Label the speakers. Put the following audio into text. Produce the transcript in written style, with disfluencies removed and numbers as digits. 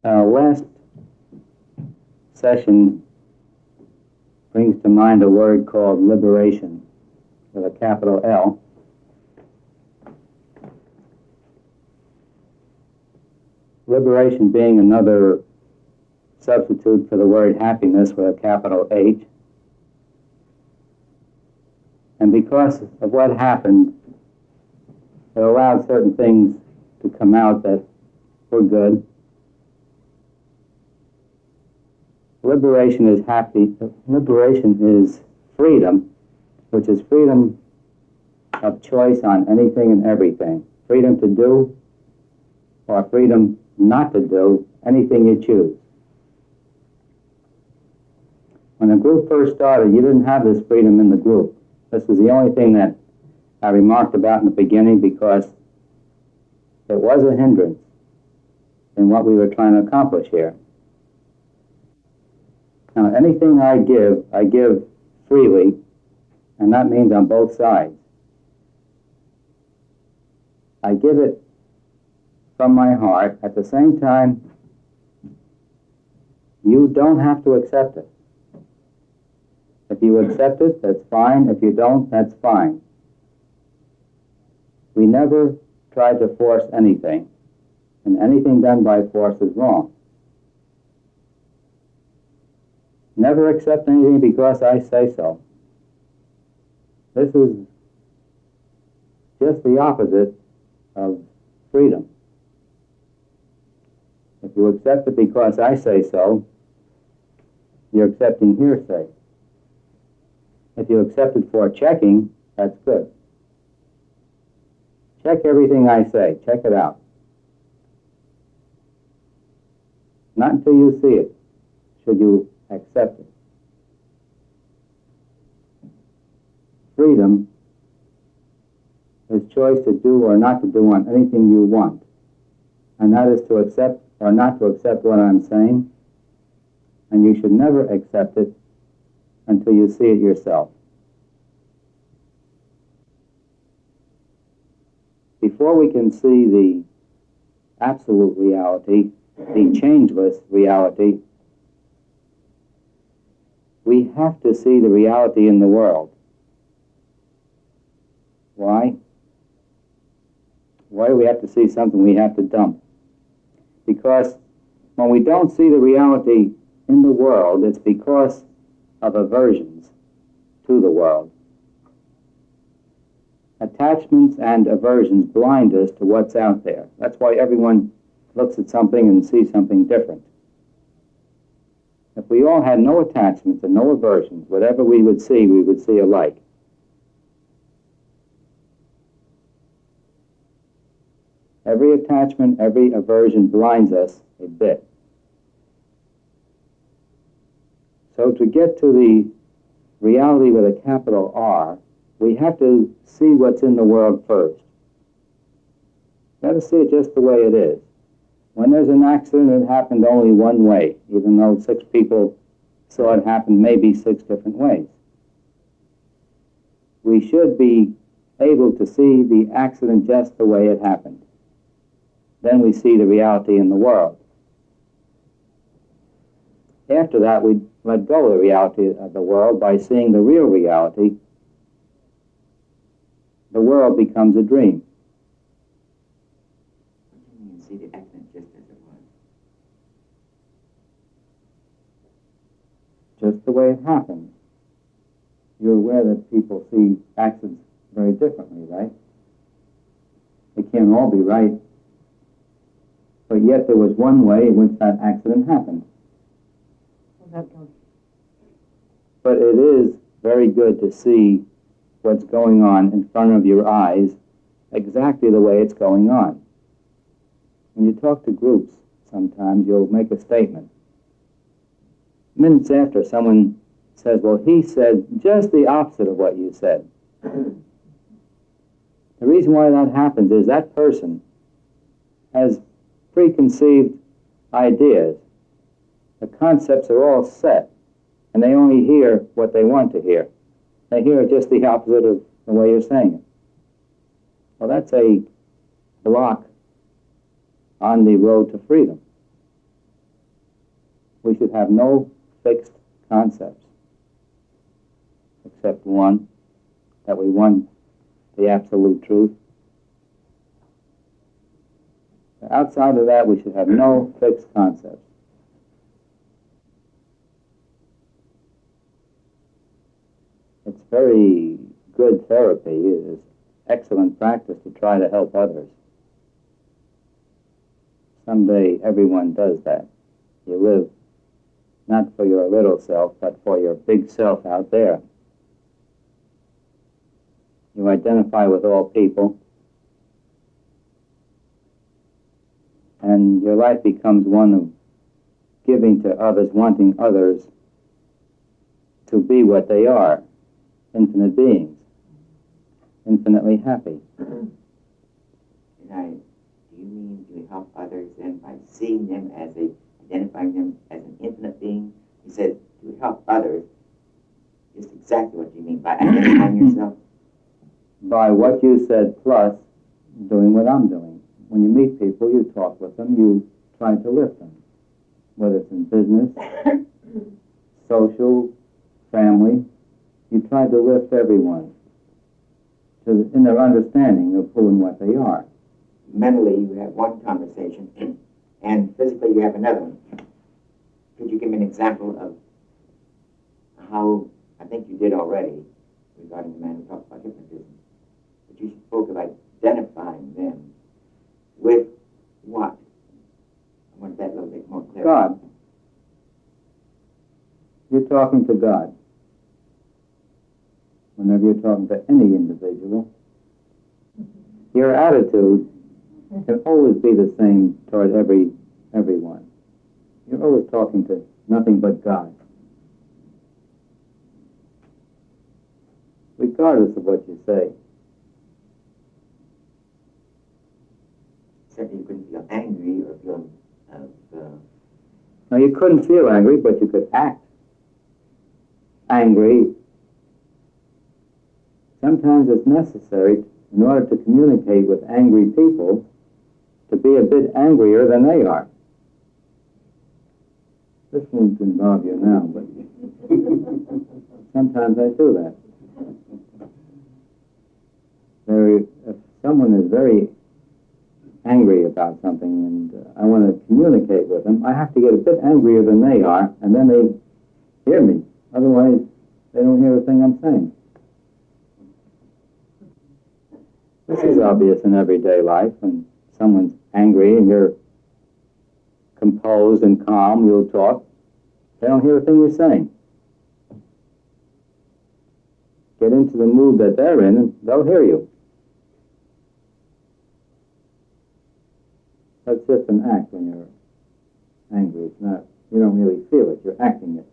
Speaker 1: Last session brings to mind a word called liberation, with a capital L. Liberation being another substitute for the word happiness with a capital H. And because of what happened, it allowed certain things to come out that were good. Liberation is Liberation is freedom, which is freedom of choice on anything and everything. Freedom to do or freedom not to do anything you choose. When the group first started, you didn't have this freedom in the group. This was the only thing that I remarked about in the beginning because it was a hindrance in what we were trying to accomplish here. Now, anything I give freely, and that means on both sides. I give it from my heart. At the same time, you don't have to accept it. If you accept it, that's fine. If you don't, that's fine. We never try to force anything, and anything done by force is wrong. Never accept anything because I say so. This is just the opposite of freedom. If you accept it because I say so, you're accepting hearsay. If you accept it for checking, that's good. Check everything I say. Check it out. Not until you see it should you accept it. Freedom is choice to do or not to do on anything you want. And that is to accept or not to accept what I'm saying. And you should never accept it until you see it yourself. Before we can see the absolute reality, the changeless reality, we have to see the reality in the world. Why? Why do we have to see something we have to dump? Because when we don't see the reality in the world, it's because of aversions to the world. Attachments and aversions blind us to what's out there. That's why everyone looks at something and sees something different. If we all had no attachments and no aversions, whatever we would see alike. Every attachment, every aversion blinds us a bit. So to get to the reality with a capital R, we have to see what's in the world first. We've got to see it just the way it is. When there's an accident, it happened only one way, even though 6 people saw it happen maybe 6 different ways. We should be able to see the accident just the way it happened. Then we see the reality in the world. After that, we let go of the reality of the world by seeing the real reality. The world becomes a dream.
Speaker 2: You see the accident just as it was.
Speaker 1: Just the way it happened. You're aware that people see accidents very differently, right? They can't all be right. But yet there was one way in which that accident happened. But it is very good to see what's going on in front of your eyes exactly the way it's going on. When you talk to groups, sometimes you'll make a statement. Minutes after, someone says, well, he said just the opposite of what you said. The reason why that happens is that person has preconceived ideas. The concepts are all set, and they only hear what they want to hear. They hear just the opposite of the way you're saying it. Well, that's a block on the road to freedom. have no fixed concepts, except one, that we want the absolute truth. Outside of that, we should have no fixed concepts. It's very good therapy. It is excellent practice to try to help others. Someday everyone does that. You live not for your little self, but for your big self out there. You identify with all people, and your life becomes one of giving to others, wanting others to be what they are, infinite beings, infinitely happy.
Speaker 2: And do you mean to help others then by seeing them as identifying them as an infinite being? You said to help others. Just exactly what you mean by identifying yourself?
Speaker 1: By what you said, plus doing what I'm doing. When you meet people, you talk with them, you try to lift them, whether it's in business, social, family. You try to lift everyone in their understanding of who and what they are.
Speaker 2: Mentally, you have one conversation, and physically, you have another one. Could you give me an example of how, I think you did already, regarding the man who talked about hypnotism, but you spoke of identifying them with what? I want that a little bit more clear.
Speaker 1: God. You're talking to God. Whenever you're talking to any individual, your attitude can always be the same toward everyone. You're always talking to nothing but God. Regardless of what you say.
Speaker 2: Except you couldn't feel angry or feel
Speaker 1: Now, you couldn't feel angry, but you could act angry. Sometimes it's necessary, in order to communicate with angry people, to be a bit angrier than they are. This won't involve you now, but sometimes I do that. If someone is very angry about something and I want to communicate with them, I have to get a bit angrier than they are, and then they hear me. Otherwise, they don't hear a thing I'm saying. This is obvious in everyday life. When someone's angry and you're composed and calm, you'll talk. They don't hear a thing you're saying. Get into the mood that they're in and they'll hear you. That's just an act when you're angry. It's not, you don't really feel it, you're acting it.